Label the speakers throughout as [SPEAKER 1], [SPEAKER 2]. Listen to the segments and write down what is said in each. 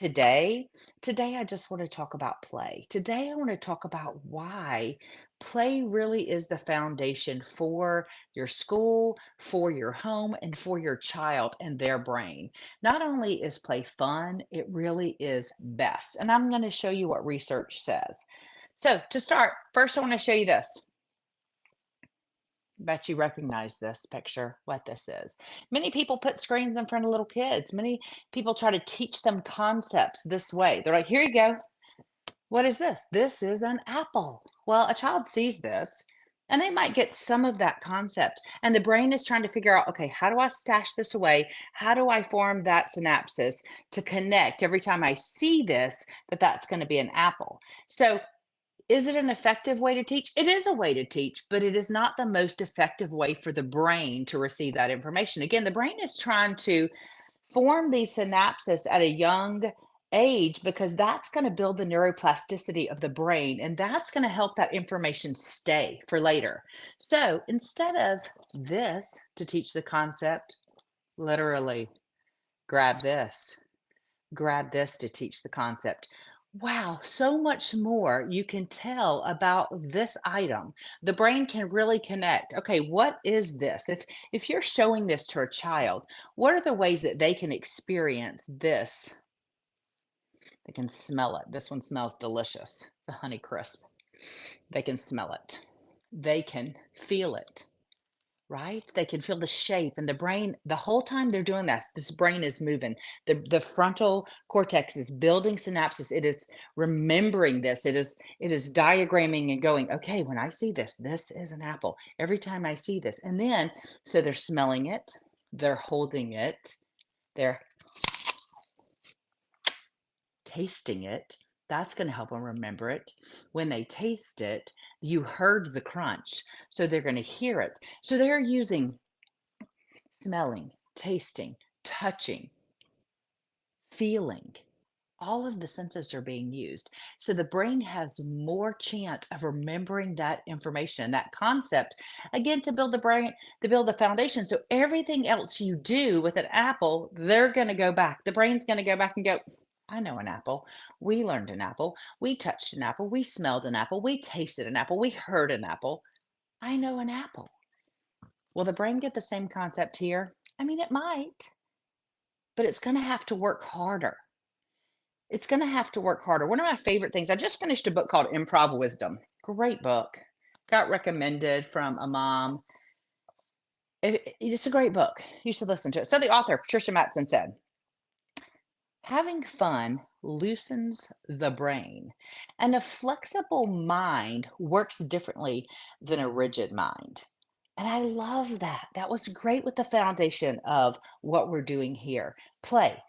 [SPEAKER 1] Today, today I just want to talk about play. Today I want to talk about why play really is the foundation for your school, for your home, and for your child and their brain. Not only is play fun, it really is best. And I'm going to show you what research says. So, to start, first I want to show you this. Bet you recognize this picture, what this is. Many people put screens in front of little kids. Many people try to teach them concepts this way. They're like, here you go. What is this? This is an apple. Well, a child sees this and they might get some of that concept. And the brain is trying to figure out, okay, how do I stash this away? How do I form that synapses to connect every time I see this, that that's going to be an apple? So is it an effective way to teach? It is a way to teach, but it is not the most effective way for the brain to receive that information. Again, the brain is trying to form these synapses at a young age because that's going to build the neuroplasticity of the brain and that's going to help that information stay for later. So instead of this to teach the concept, literally grab this to teach the concept. Wow, so much more you can tell about this item. The brain can really connect. Okay, what is this? If you're showing this to a child, what are the ways that they can experience this? They can smell it. This one smells delicious. The Honey Crisp. They can smell it. They can feel it. Right? They can feel the shape and the brain the whole time they're doing that. This brain is moving. The frontal cortex is building synapses. It is remembering this. It is diagramming and going, okay, when I see this, this is an apple. Every time I see this. And then so they're smelling it, they're holding it, they're tasting it. That's going to help them remember it. When they taste it, you heard the crunch. So they're going to hear it. So they're using smelling, tasting, touching, feeling. All of the senses are being used. So the brain has more chance of remembering that information, that concept, again, to build the brain, to build the foundation. So everything else you do with an apple, they're going to go back. The brain's going to go back and go, I know an apple. We learned an apple. We touched an apple. We smelled an apple. We tasted an apple. We heard an apple. I know an apple. Will the brain get the same concept here? I mean, it might, but it's going to have to work harder. It's going to have to work harder. One of my favorite things, I just finished a book called Improv Wisdom. Great book. Got recommended from a mom. It's a great book. You should listen to it. So the author, Patricia Matson, said, having fun loosens the brain, and a flexible mind works differently than a rigid mind. And I love that. That was great with the foundation of what we're doing here. Play.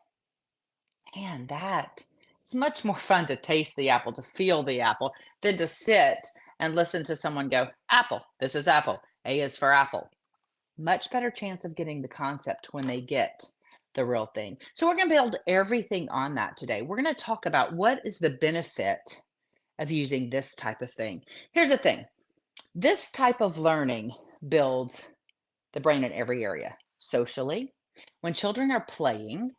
[SPEAKER 1] Man, that it's much more fun to taste the apple, to feel the apple, than to sit and listen to someone go, apple, this is apple, A is for apple. Much better chance of getting the concept when they get the real thing. So we're going to build everything on that today. We're going to talk about what is the benefit of using this type of thing. Here's the thing. This type of learning builds the brain in every area. Socially, when children are playing,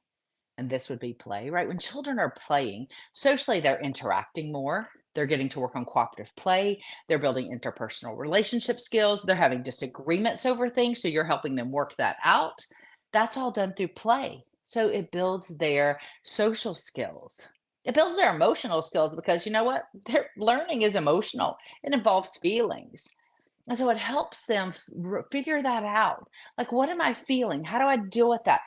[SPEAKER 1] and this would be play, right? When children are playing, socially, they're interacting more. They're getting to work on cooperative play. They're building interpersonal relationship skills. They're having disagreements over things. So you're helping them work that out. That's all done through play. So it builds their social skills. It builds their emotional skills because you know what? Their learning is emotional, it involves feelings. And so it helps them figure that out. Like, what am I feeling? How do I deal with that?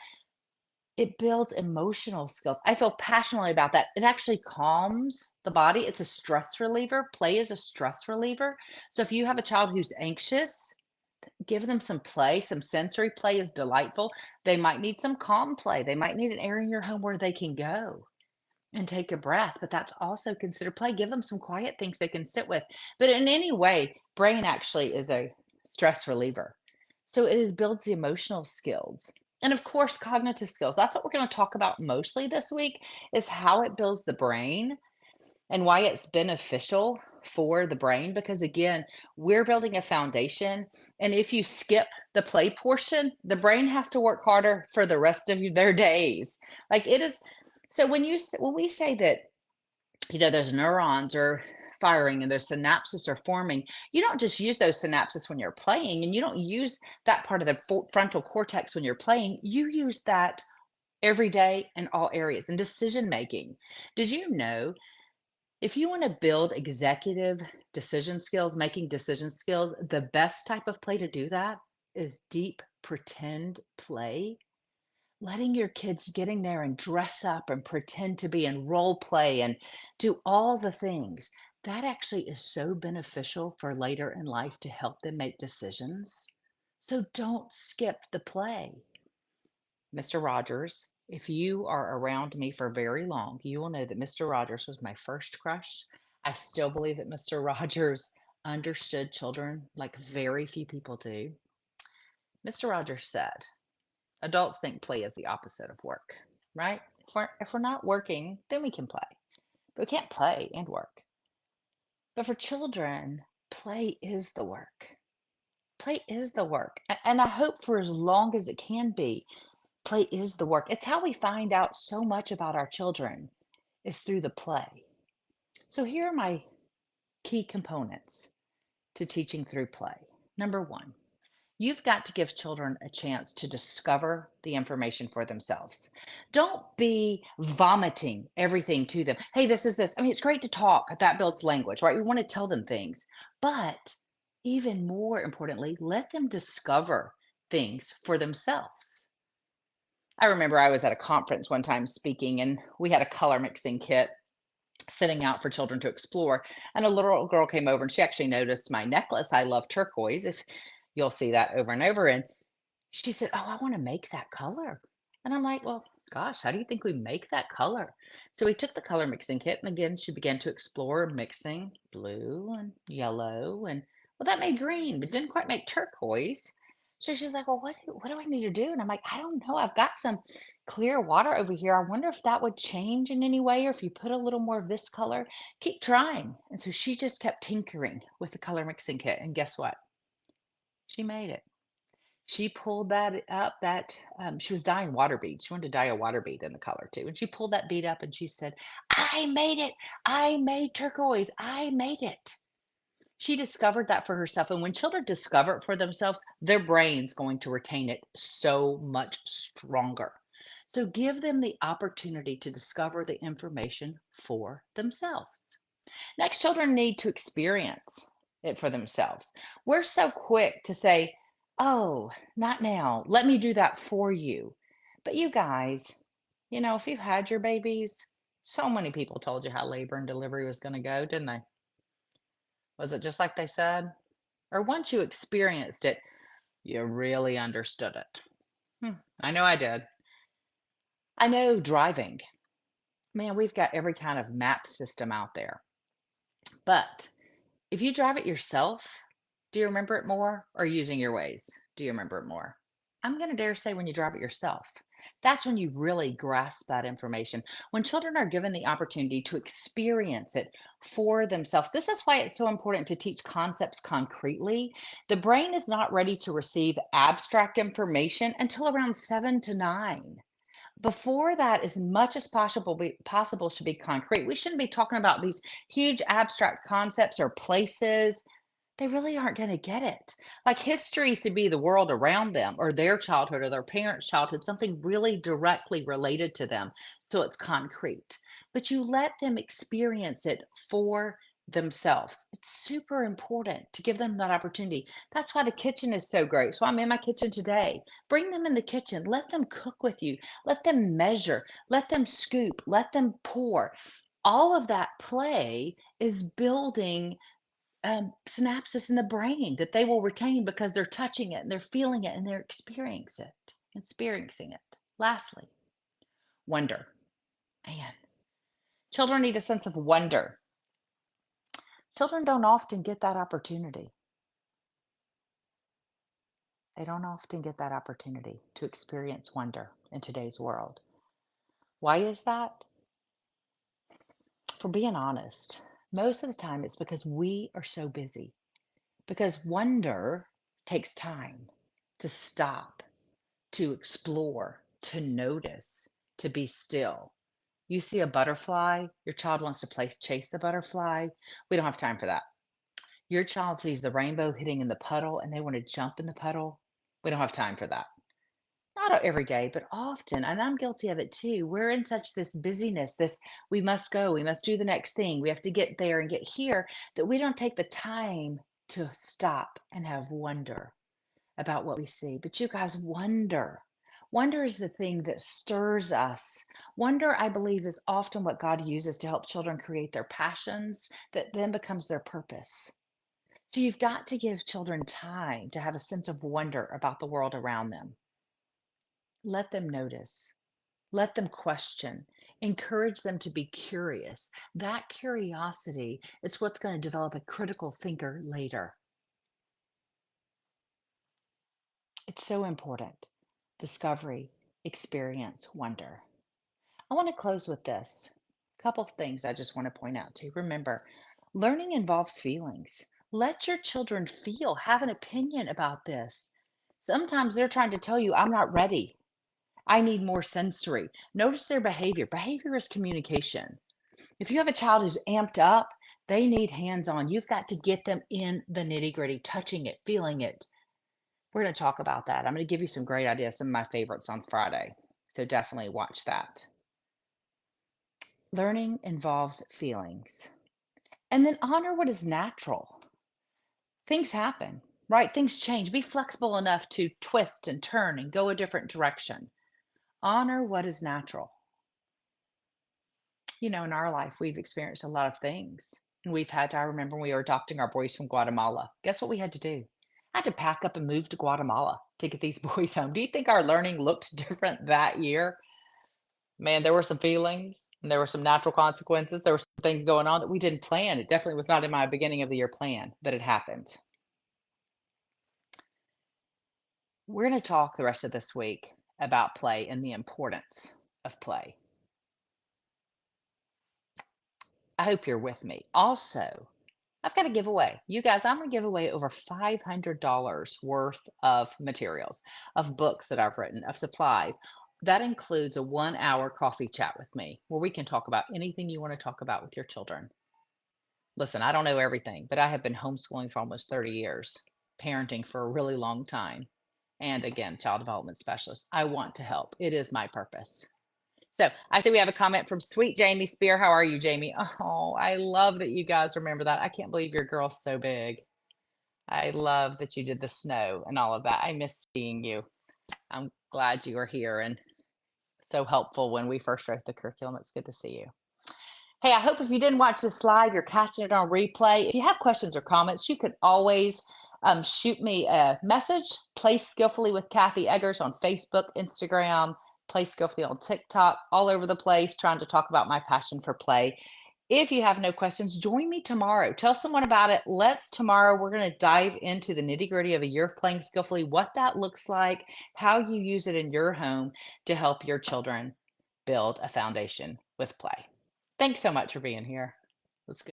[SPEAKER 1] It builds emotional skills. I feel passionately about that. It actually calms the body. It's a stress reliever. Play is a stress reliever. So if you have a child who's anxious, give them some play. Some sensory play is delightful. They might need some calm play. They might need an area in your home where they can go and take a breath, but that's also considered play. Give them some quiet things they can sit with. But in any way, brain actually is a stress reliever. So it builds the emotional skills. And of course, cognitive skills. That's what we're going to talk about mostly this week is how it builds the brain and why it's beneficial for the brain because again, we're building a foundation and if you skip the play portion, the brain has to work harder for the rest of their days. Like it is So when we say that, those neurons are firing and those synapses are forming, you don't just use those synapses when you're playing, and you don't use that part of the frontal cortex when you're playing. You use that every day in all areas and decision making. Did you know if you want to build executive decision skills, making decision skills, the best type of play to do that is deep pretend play? Letting your kids getting there and dress up and pretend to be in role play and do all the things. That actually is so beneficial for later in life to help them make decisions. So don't skip the play. Mr. Rogers, if you are around me for very long, you will know that Mr. Rogers was my first crush. I still believe that Mr. Rogers understood children like very few people do. Mr. Rogers said, adults think play is the opposite of work, right? If we're not working, then we can play. But we can't play and work. But for children, play is the work. Play is the work. And I hope for as long as it can be, play is the work. It's how we find out so much about our children is through the play. So here are my key components to teaching through play. Number one, you've got to give children a chance to discover the information for themselves. Don't be vomiting everything to them. Hey, this is this. I mean, it's great to talk. That builds language, right? We want to tell them things. But even more importantly, let them discover things for themselves. I remember I was at a conference one time speaking, and we had a color mixing kit sitting out for children to explore. And a little girl came over and she actually noticed my necklace. I love turquoise. If you'll see that over and over. And she said, "Oh, I want to make that color." And I'm like, "Well, gosh, how do you think we make that color?" So we took the color mixing kit, and again, she began to explore mixing blue and yellow. And well, that made green, but didn't quite make turquoise. So she's like, "Well, what do I need to do?" And I'm like, "I don't know. I've got some clear water over here. I wonder if that would change in any way, or if you put a little more of this color. Keep trying." And so she just kept tinkering with the color mixing kit. And guess what? She made it. She pulled that up, she was dyeing water beads. She wanted to dye a water bead in the color too, and she pulled that bead up and she said, "I made it. I made turquoise. I made it." She discovered that for herself, and when children discover it for themselves, their brain's going to retain it so much stronger. So give them the opportunity to discover the information for themselves. Next, children need to experience it for themselves. We're so quick to say, "Oh, not now. Let me do that for you." But you guys, if you've had your babies, so many people told you how labor and delivery was going to go, didn't they? Was it just like they said? Or once you experienced it, you really understood it? I know I did. I know driving. Man, we've got every kind of map system out there. But if you drive it yourself, do you remember it more, or using your ways? Do you remember it more? I'm going to dare say when you drive it yourself. That's when you really grasp that information. When children are given the opportunity to experience it for themselves, this is why it's so important to teach concepts concretely. The brain is not ready to receive abstract information until around 7 to 9. Before that, as much as possible should be concrete. We shouldn't be talking about these huge abstract concepts or places. They really aren't going to get it. Like history should be the world around them or their childhood or their parents' childhood, something really directly related to them. So it's concrete. But you let them experience it for themselves. It's super important to give them that opportunity. That's why the kitchen is so great. So I'm in my kitchen today. Bring them in the kitchen. Let them cook with you. Let them measure. Let them scoop. Let them pour. All of that play is building synapses in the brain that they will retain because they're touching it and they're feeling it and they're experiencing it. Lastly, wonder. Man, children need a sense of wonder. Children don't often get that opportunity. They don't often get that opportunity to experience wonder in today's world. Why is that? For being honest, most of the time it's because we are so busy. Because wonder takes time to stop, to explore, to notice, to be still. You see a butterfly, your child wants to play chase the butterfly. We don't have time for that. Your child sees the rainbow hitting in the puddle and they want to jump in the puddle. We don't have time for that. Not every day, but often, and I'm guilty of it too. We're in such this busyness, this we must go, we must do the next thing, we have to get there and get here, that we don't take the time to stop and have wonder about what we see. But you guys, wonder. Wonder is the thing that stirs us. Wonder, I believe, is often what God uses to help children create their passions that then becomes their purpose. So you've got to give children time to have a sense of wonder about the world around them. Let them notice. Let them question. Encourage them to be curious. That curiosity is what's going to develop a critical thinker later. It's so important. Discovery, experience, wonder. I want to close with this. A couple of things I just want to point out to you. Remember, learning involves feelings. Let your children feel, have an opinion about this. Sometimes they're trying to tell you, I'm not ready. I need more sensory. Notice their behavior. Behavior is communication. If you have a child who's amped up, they need hands on. You've got to get them in the nitty gritty, touching it, feeling it. We're going to talk about that. I'm going to give you some great ideas, some of my favorites on Friday. So definitely watch that. Learning involves feelings. And then honor what is natural. Things happen, right? Things change. Be flexible enough to twist and turn and go a different direction. Honor what is natural. In our life, we've experienced a lot of things. And we've had to, I remember when we were adopting our boys from Guatemala. Guess what we had to do? I had to pack up and move to Guatemala to get these boys home. Do you think our learning looked different that year? Man, there were some feelings and there were some natural consequences. There were some things going on that we didn't plan. It definitely was not in my beginning of the year plan, but it happened. We're going to talk the rest of this week about play and the importance of play. I hope you're with me. Also, I've got a giveaway. You guys, I'm going to give away over $500 worth of materials, of books that I've written, of supplies. That includes a 1 hour coffee chat with me where we can talk about anything you want to talk about with your children. Listen, I don't know everything, but I have been homeschooling for almost 30 years, parenting for a really long time, and again, child development specialist. I want to help. It is my purpose. So I see we have a comment from sweet Jamie Spear. How are you, Jamie? Oh, I love that you guys remember that. I can't believe your girl's so big. I love that you did the snow and all of that. I miss seeing you. I'm glad you are here and so helpful when we first wrote the curriculum. It's good to see you. Hey, I hope if you didn't watch this live, you're catching it on replay. If you have questions or comments, you can always shoot me a message. Play Skillfully with Kathy Eggers on Facebook, Instagram, Play Skillfully on TikTok, all over the place, trying to talk about my passion for play. If you have no questions, join me tomorrow. Tell someone about it. Tomorrow, we're going to dive into the nitty gritty of a year of playing skillfully, what that looks like, how you use it in your home to help your children build a foundation with play. Thanks so much for being here.